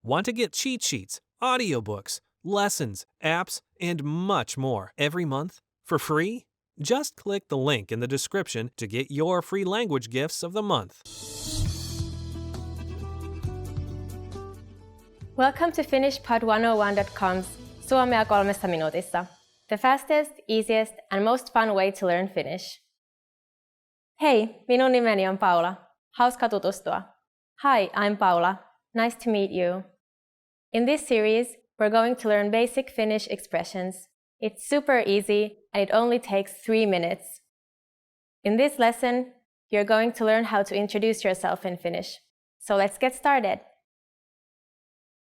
Want to get cheat sheets, audiobooks, lessons, apps, and much more every month for free? Just click the link in the description to get your free language gifts of the month. Welcome to FinishPod101.com's Suomea 3 minuutissa, the fastest, easiest and most fun way to learn Finnish. Hei, minun nimeni on Paula. Hauska tutustua. Hi, I'm Paula. Nice to meet you. In this series, we're going to learn basic Finnish expressions. It's super easy and it only takes 3 minutes. In this lesson, you're going to learn how to introduce yourself in Finnish. So let's get started.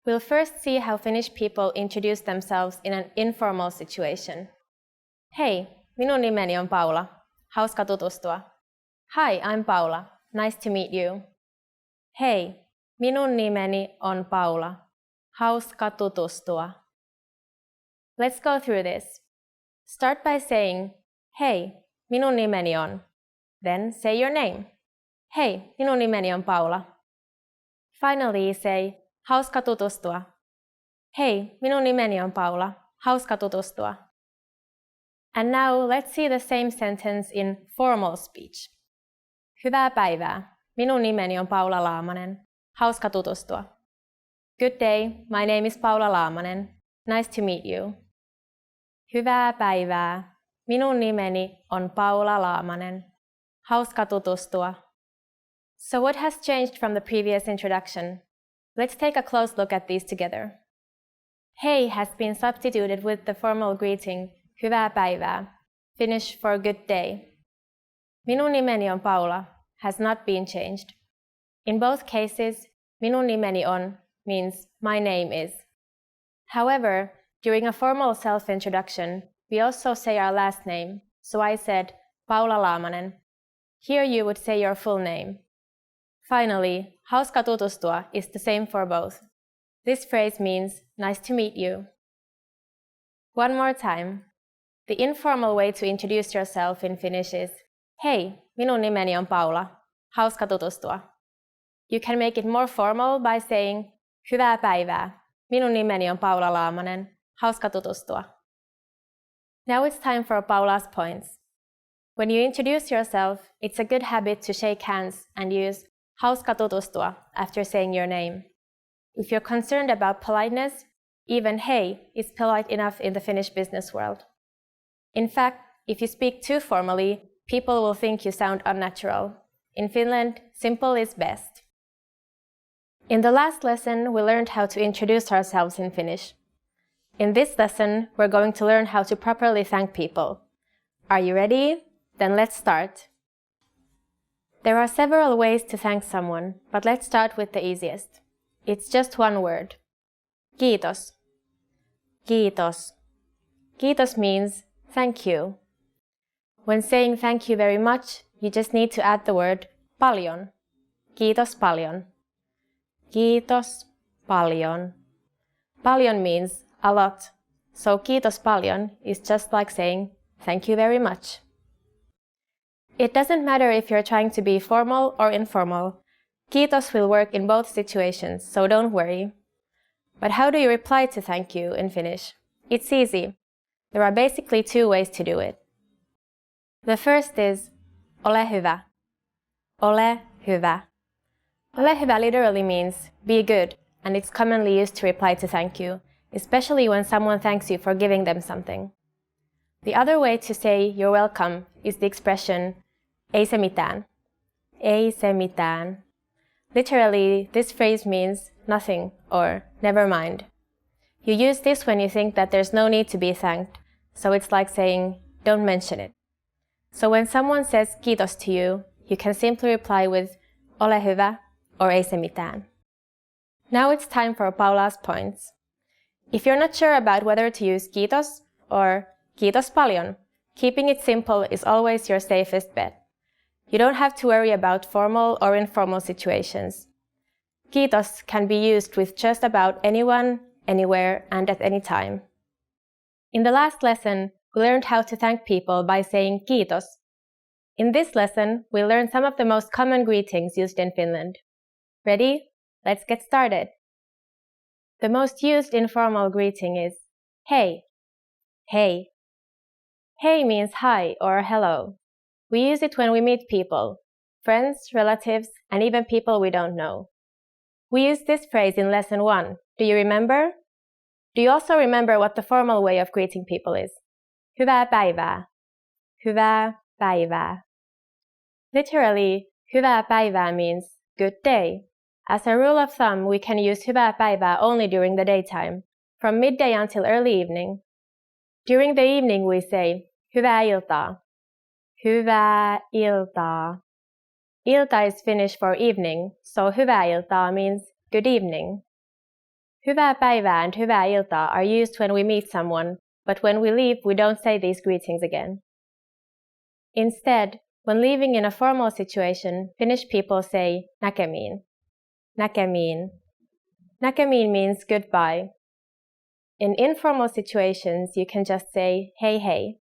We'll first see how Finnish people introduce themselves in an informal situation. Hei, minun nimeni on Paula. Hauska tutustua. Hi, I'm Paula. Nice to meet you. Hei, minun nimeni on Paula. Hauska tutustua. Let's go through this. Start by saying, Hei, minun nimeni on. Then say your name. Hei, minun nimeni on Paula. Finally say, Hauska tutustua. Hei, minun nimeni on Paula. Hauska tutustua. And now let's see the same sentence in formal speech. Hyvää päivää. Minun nimeni on Paula Laamanen. Hauska tutustua. Good day. My name is Paula Laamanen. Nice to meet you. Hyvää päivää. Minun nimeni on Paula Laamanen. Hauska tutustua. So what has changed from the previous introduction? Let's take a close look at these together. Hei has been substituted with the formal greeting Hyvää päivää, Finnish for good day. Minun nimeni on Paula has not been changed. In both cases, minun nimeni on means my name is. However, during a formal self-introduction, we also say our last name, so I said Paula Laamanen. Here you would say your full name. Finally, hauska tutustua is the same for both. This phrase means nice to meet you. One more time. The informal way to introduce yourself in Finnish is Hei, minun nimeni on Paula. Hauska tutustua. You can make it more formal by saying Hyvää päivää. Minun nimeni on Paula Laamanen. Hauska tutustua. Now it's time for Paula's points. When you introduce yourself, it's a good habit to shake hands and use Hauska tutustua after saying your name. If you're concerned about politeness, even hei is polite enough in the Finnish business world. In fact, if you speak too formally, people will think you sound unnatural. In Finland, simple is best. In the last lesson, we learned how to introduce ourselves in Finnish. In this lesson, we're going to learn how to properly thank people. Are you ready? Then let's start. There are several ways to thank someone, but let's start with the easiest. It's just one word. Kiitos. Kiitos. Kiitos means thank you. When saying thank you very much, you just need to add the word paljon. Kiitos paljon. Kiitos paljon. Paljon means a lot, so kiitos paljon is just like saying thank you very much. It doesn't matter if you're trying to be formal or informal. Kiitos will work in both situations, so don't worry. But how do you reply to thank you in Finnish? It's easy. There are basically 2 ways to do it. The first is ole hyvä. Ole hyvä. Ole hyvä literally means be good, and it's commonly used to reply to thank you, especially when someone thanks you for giving them something. The other way to say you're welcome is the expression ei se mitään. Ei se mitään. Literally, this phrase means nothing or never mind. You use this when you think that there's no need to be thanked, so it's like saying don't mention it. So when someone says kiitos to you, you can simply reply with ole hyvä or ei se mitään. Now it's time for Paula's points. If you're not sure about whether to use kiitos or kiitos paljon, keeping it simple is always your safest bet. You don't have to worry about formal or informal situations. Kiitos can be used with just about anyone, anywhere, and at any time. In the last lesson, we learned how to thank people by saying kiitos. In this lesson, we learned some of the most common greetings used in Finland. Ready? Let's get started. The most used informal greeting is hei. Hei. Hei means hi or hello. We use it when we meet people, friends, relatives, and even people we don't know. We used this phrase in lesson 1. Do you remember? Do you also remember what the formal way of greeting people is? Hyvää päivää. Hyvää päivää. Literally, hyvää päivää means good day. As a rule of thumb, we can use hyvää päivää only during the daytime, from midday until early evening. During the evening we say hyvää iltaa. Hyvää iltaa. Ilta is Finnish for evening, so hyvää iltaa means good evening. Hyvää päivää and hyvää iltaa are used when we meet someone, but when we leave we don't say these greetings again. Instead, when leaving in a formal situation, Finnish people say näkemiin. Näkemiin. Näkemiin means goodbye. In informal situations, you can just say hei hei.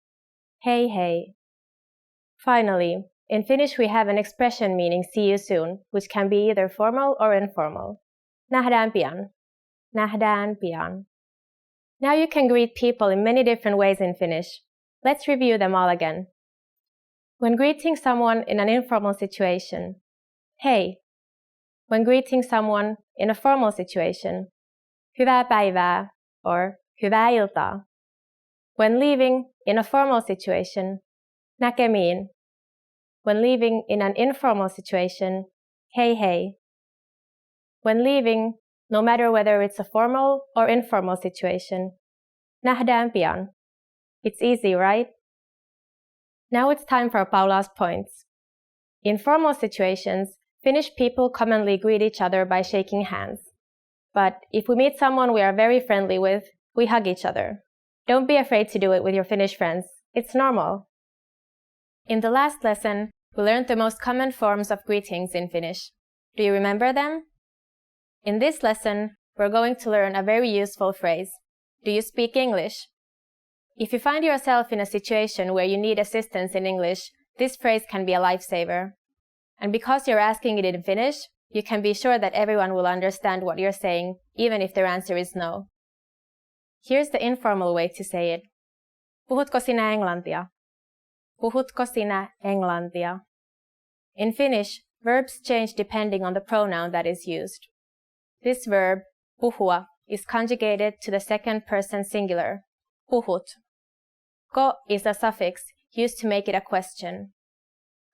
Hei hei. Finally, in Finnish we have an expression meaning see you soon, which can be either formal or informal. Nähdään pian. Nähdään pian. Now you can greet people in many different ways in Finnish. Let's review them all again. When greeting someone in an informal situation, hei. When greeting someone in a formal situation, hyvää päivää or hyvää iltaa. When leaving in a formal situation, näkemiin. When leaving in an informal situation, hei hei. When leaving, no matter whether it's a formal or informal situation, nähdään pian. It's easy, right? Now it's time for Paula's points. In formal situations, Finnish people commonly greet each other by shaking hands. But if we meet someone we are very friendly with, we hug each other. Don't be afraid to do it with your Finnish friends. It's normal. In the last lesson, we learned the most common forms of greetings in Finnish. Do you remember them? In this lesson, we're going to learn a very useful phrase. Do you speak English? If you find yourself in a situation where you need assistance in English, this phrase can be a lifesaver. And because you're asking it in Finnish, you can be sure that everyone will understand what you're saying, even if their answer is no. Here's the informal way to say it. Puhutko sinä englantia? Puhutko sinä englantia? In Finnish, verbs change depending on the pronoun that is used. This verb, puhua, is conjugated to the second person singular, puhut. Ko is a suffix used to make it a question.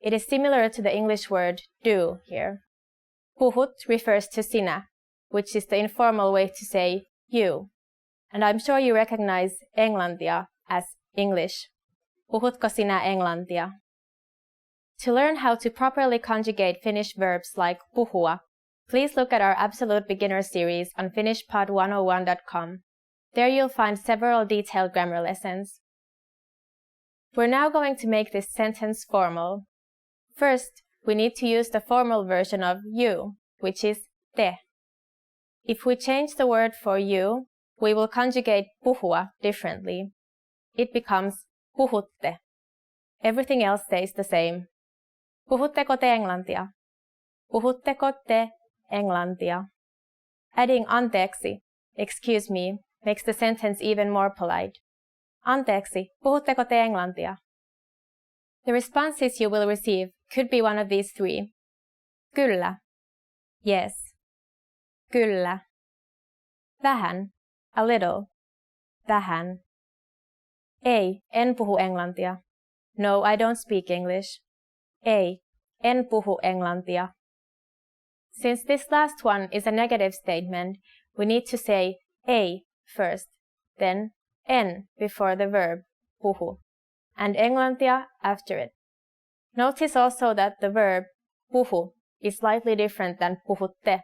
It is similar to the English word do here. Puhut refers to sinä, which is the informal way to say you. And I'm sure you recognize englantia as English. Puhutko sinä englantia? To learn how to properly conjugate Finnish verbs like puhua, please look at our Absolute Beginner series on finishpod101.com. There you'll find several detailed grammar lessons. We're now going to make this sentence formal. First, we need to use the formal version of you, which is te. If we change the word for you, we will conjugate puhua differently. It becomes puhutte. Everything else stays the same. Puhutteko te englantia? Puhutteko te englantia? Adding anteeksi, excuse me, makes the sentence even more polite. Anteeksi, puhutteko te englantia? The responses you will receive could be one of these three. Kyllä. Yes. Kyllä. Vähän. A little. Vähän. Ei, en puhu englantia. No, I don't speak English. Ei, en puhu englantia. Since this last one is a negative statement, we need to say ei first, then en before the verb, puhu, and englantia after it. Notice also that the verb, puhu, is slightly different than puhutte.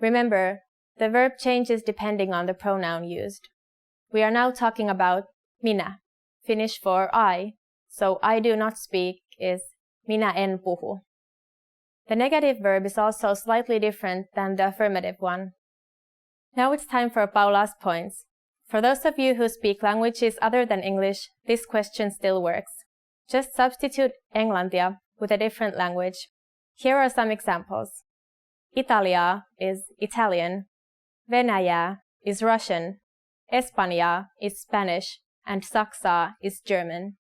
Remember, the verb changes depending on the pronoun used. We are now talking about minä, Finnish for I, so I do not speak is minä en puhu. The negative verb is also slightly different than the affirmative one. Now it's time for Paula's points. For those of you who speak languages other than English, this question still works. Just substitute englantia with a different language. Here are some examples. Italia is Italian. Venäjää is Russian, Espanjaa is Spanish, and Saksaa is German.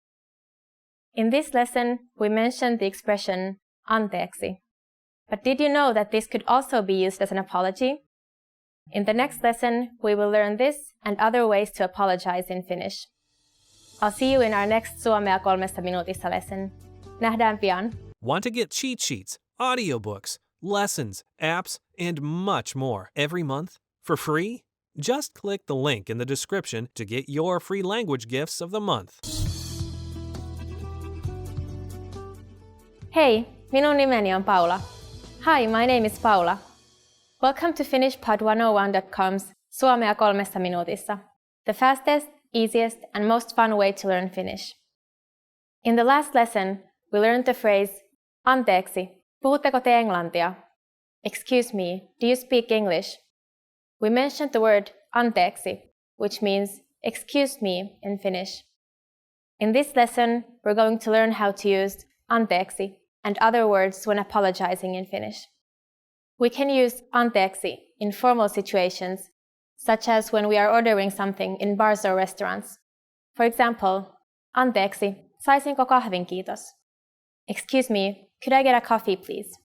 In this lesson, we mentioned the expression anteeksi. But did you know that this could also be used as an apology? In the next lesson, we will learn this and other ways to apologize in Finnish. I'll see you in our next Suomea 3 minuutissa lesson. Nähdään pian! Want to get cheat sheets, audiobooks, lessons, apps, and much more every month for free? Just click the link in the description to get your free language gifts of the month. Hei, minun nimeni on Paula. Hi, my name is Paula. Welcome to FinishPod101.com's Suomea 3 minuutissa, the fastest, easiest, and most fun way to learn Finnish. In the last lesson, we learned the phrase anteeksi, puhutteko te englantia? Excuse me, do you speak English? We mentioned the word anteeksi, which means excuse me in Finnish. In this lesson, we're going to learn how to use anteeksi and other words when apologizing in Finnish. We can use anteeksi in formal situations, such as when we are ordering something in bars or restaurants. For example, anteeksi, saisinko kahvin kiitos? Excuse me, could I get a coffee please?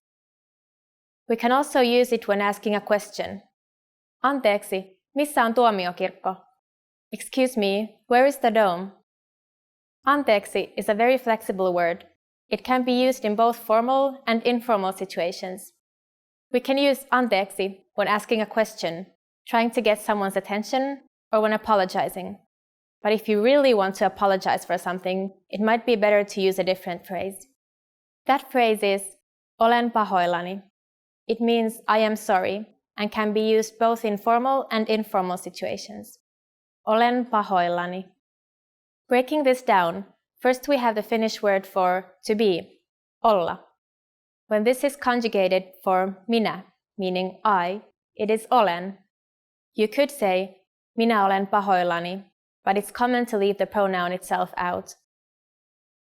We can also use it when asking a question. Anteeksi, missä on tuomiokirkko? Excuse me, where is the dome? Anteeksi is a very flexible word. It can be used in both formal and informal situations. We can use anteeksi when asking a question, trying to get someone's attention, or when apologizing. But if you really want to apologize for something, it might be better to use a different phrase. That phrase is olen pahoillani. It means I am sorry and can be used both in formal and informal situations. Olen pahoillani. Breaking this down, first we have the Finnish word for to be, olla. When this is conjugated for minä, meaning I, it is olen. You could say minä olen pahoillani, but it's common to leave the pronoun itself out.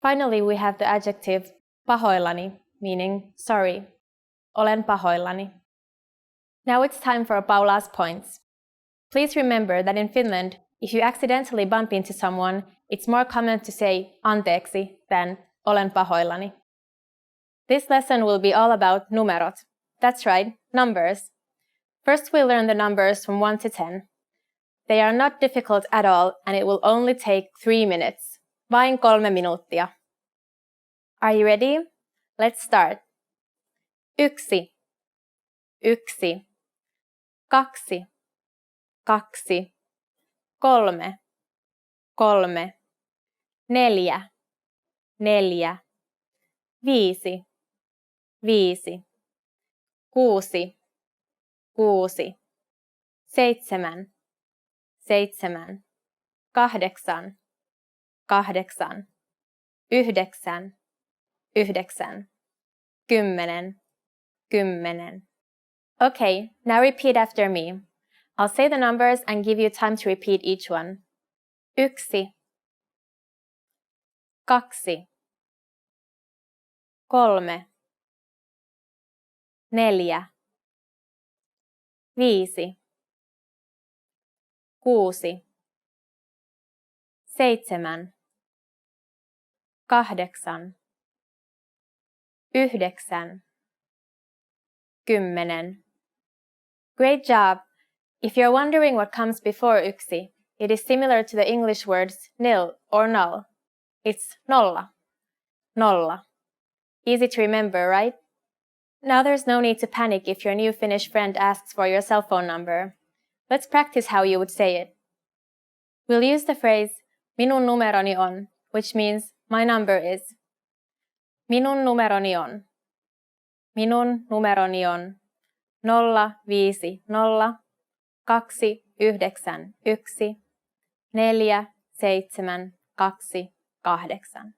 Finally, we have the adjective pahoillani, meaning sorry. Olen pahoillani. Now it's time for Paula's points. Please remember that in Finland, if you accidentally bump into someone, it's more common to say anteeksi than olen pahoillani. This lesson will be all about numerot. That's right, numbers. First we'll learn the numbers from 1 to 10. They are not difficult at all and it will only take 3 minutes. Vain 3 minuuttia. Are you ready? Let's start. 1, 1, 2, 2, 3, 3, 4, 4, 5, 5, 6, 6, 7, 7, 8, 8, 9, 9, 10, 10. Okay, now repeat after me. I'll say the numbers and give you time to repeat each one. 1, 2, 3, 4, 5, 6, 7, 8, 9, 10. Great job! If you're wondering what comes before yksi, it is similar to the English words nil or null. It's nolla. Nolla. Easy to remember, right? Now there's no need to panic if your new Finnish friend asks for your cell phone number. Let's practice how you would say it. We'll use the phrase minun numeroni on, which means my number is. Minun numeroni on. Minun numeroni on 050 291 4728.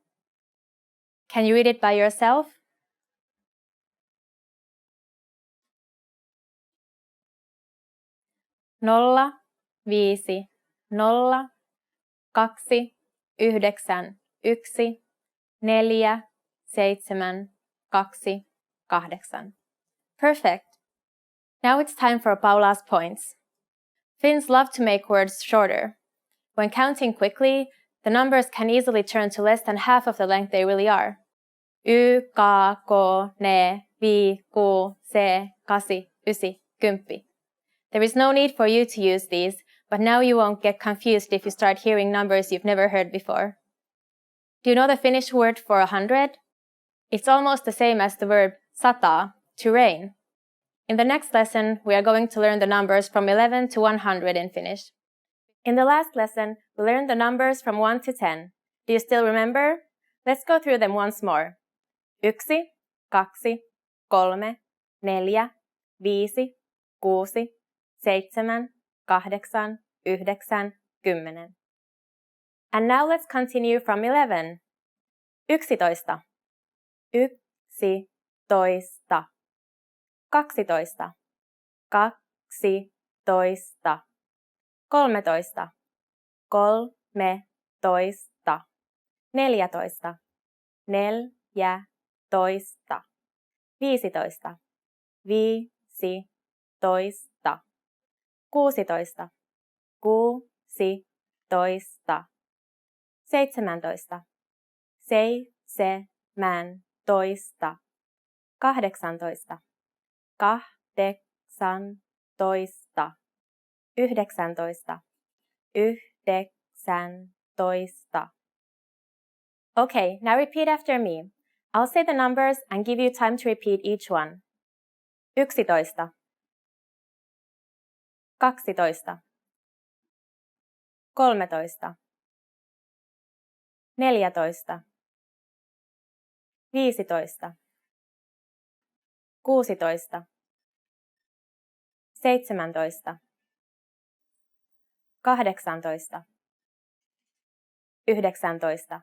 Can you read it by yourself? Nolla, viisi, nolla, 2, 9, 1, 4, 7, 2, 8. Perfect. Now it's time for Paula's points. Finns love to make words shorter. When counting quickly, the numbers can easily turn to less than half of the length they really are. Y, ka, ko, ne, vi, ku, se, kasi, ysi, kymppi. There is no need for you to use these, but now you won't get confused if you start hearing numbers you've never heard before. Do you know the Finnish word for 100? It's almost the same as the verb sata, to rain. In the next lesson, we are going to learn the numbers from 11 to 100 in Finnish. In the last lesson, we learned the numbers from 1 to 10. Do you still remember? Let's go through them once more. 1, 2, 3, 4, 5, 6, 7, 8, 9, 10. And now let's continue from 11. 11. 11. 12. 13. 13. 14. 15. 16. 17. 18. 19. Okay, now repeat after me. I'll say the numbers and give you time to repeat each one. 11. 12. 13. 14. 15. 16. 17. 18. 19.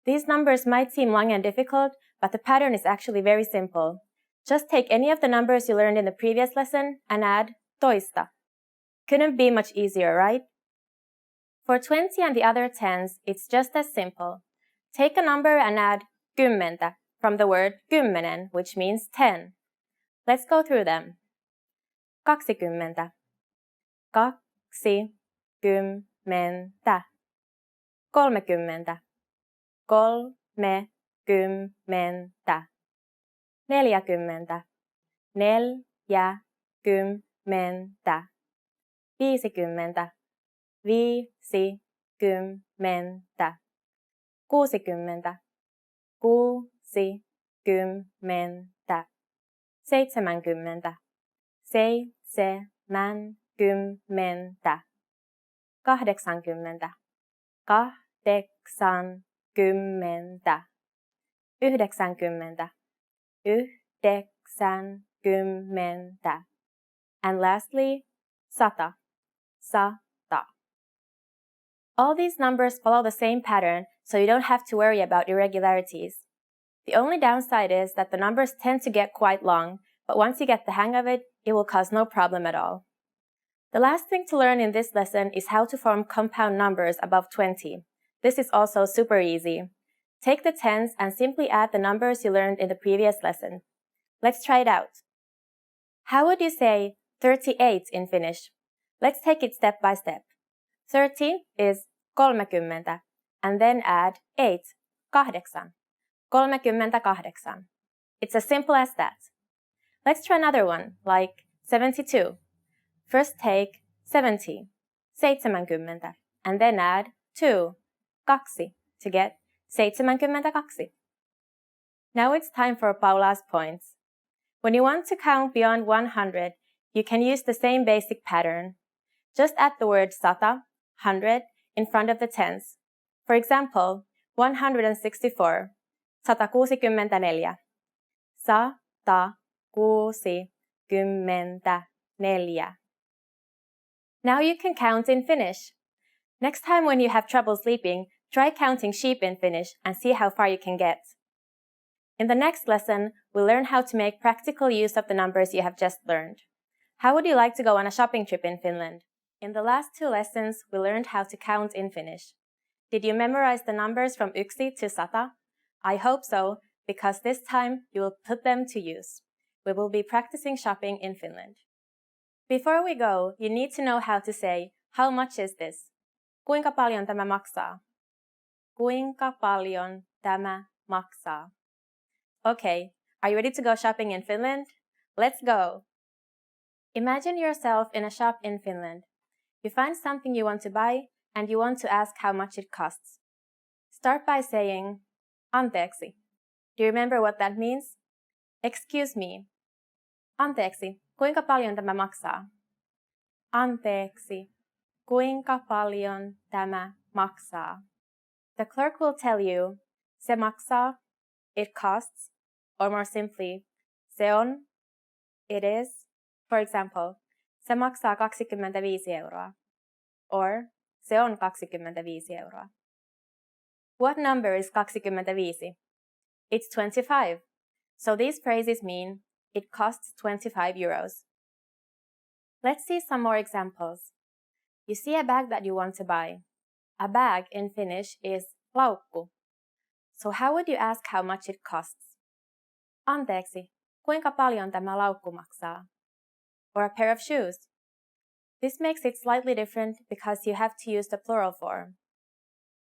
These numbers might seem long and difficult, but the pattern is actually very simple. Just take any of the numbers you learned in the previous lesson and add toista. Couldn't be much easier, right? For 20 and the other tens, it's just as simple. Take a number and add kymmentä from the word kymmenen, which means 10. Let's go through them. 20. 20. 30. 30. 40. 40. 50. 50. 60. 60. 70. 70. 80. 80. 90. 90. And lastly, 100. 100. All these numbers follow the same pattern, so you don't have to worry about irregularities. The only downside is that the numbers tend to get quite long, but once you get the hang of it, it will cause no problem at all. The last thing to learn in this lesson is how to form compound numbers above 20. This is also super easy. Take the tens and simply add the numbers you learned in the previous lesson. Let's try it out. How would you say 38 in Finnish? Let's take it step by step. 30 is 30, and then add 8, 8. 38. It's as simple as that. Let's try another one, like 72. First take 70, 70, and then add 2, 2, to get 72. Now it's time for Paula's points. When you want to count beyond 100, you can use the same basic pattern. Just add the word 100, 100, in front of the tens. For example, 164, 164. 164. Now you can count in Finnish. Next time when you have trouble sleeping, try counting sheep in Finnish and see how far you can get. In the next lesson, we'll learn how to make practical use of the numbers you have just learned. How would you like to go on a shopping trip in Finland? In the last 2 lessons, we learned how to count in Finnish. Did you memorize the numbers from 1 to 100? I hope so, because this time you will put them to use. We will be practicing shopping in Finland. Before we go, you need to know how to say, how much is this? Kuinka paljon tämä maksaa? Kuinka paljon tämä maksaa? Okay, are you ready to go shopping in Finland? Let's go! Imagine yourself in a shop in Finland. You find something you want to buy and you want to ask how much it costs. Start by saying, anteeksi. Do you remember what that means? Excuse me. Anteeksi, kuinka paljon tämä maksaa? Anteeksi, kuinka paljon tämä maksaa? The clerk will tell you, se maksaa, it costs, or more simply, se on, it is. For example, se maksaa 25 euroa, or se on 25 euroa. What number is 25? It's 25. So these phrases mean it costs 25 euros. Let's see some more examples. You see a bag that you want to buy. A bag in Finnish is laukku. So how would you ask how much it costs? Anteeksi, kuinka paljon tämä laukku maksaa? Or a pair of shoes. This makes it slightly different because you have to use the plural form.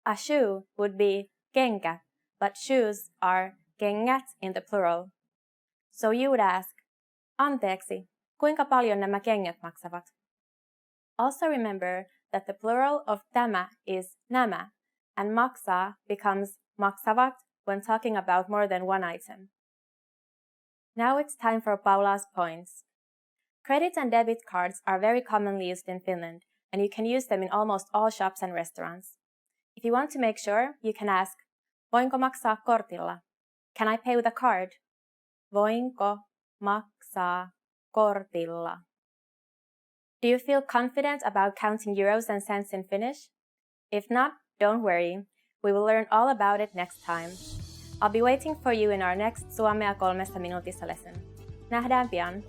A shoe would be kenkä, but shoes are kengät in the plural. So you would ask, anteeksi, kuinka paljon nämä kengät maksavat? Also remember that the plural of tämä is nämä, and maksaa becomes maksavat when talking about more than one item. Now it's time for Paula's points. Credit and debit cards are very commonly used in Finland, and you can use them in almost all shops and restaurants. If you want to make sure, you can ask, voinko maksaa kortilla? Can I pay with a card? Voinko maksaa kortilla? Do you feel confident about counting euros and cents in Finnish? If not, don't worry. We will learn all about it next time. I'll be waiting for you in our next Suomea 3 minuutissa lesson. Nähdään pian!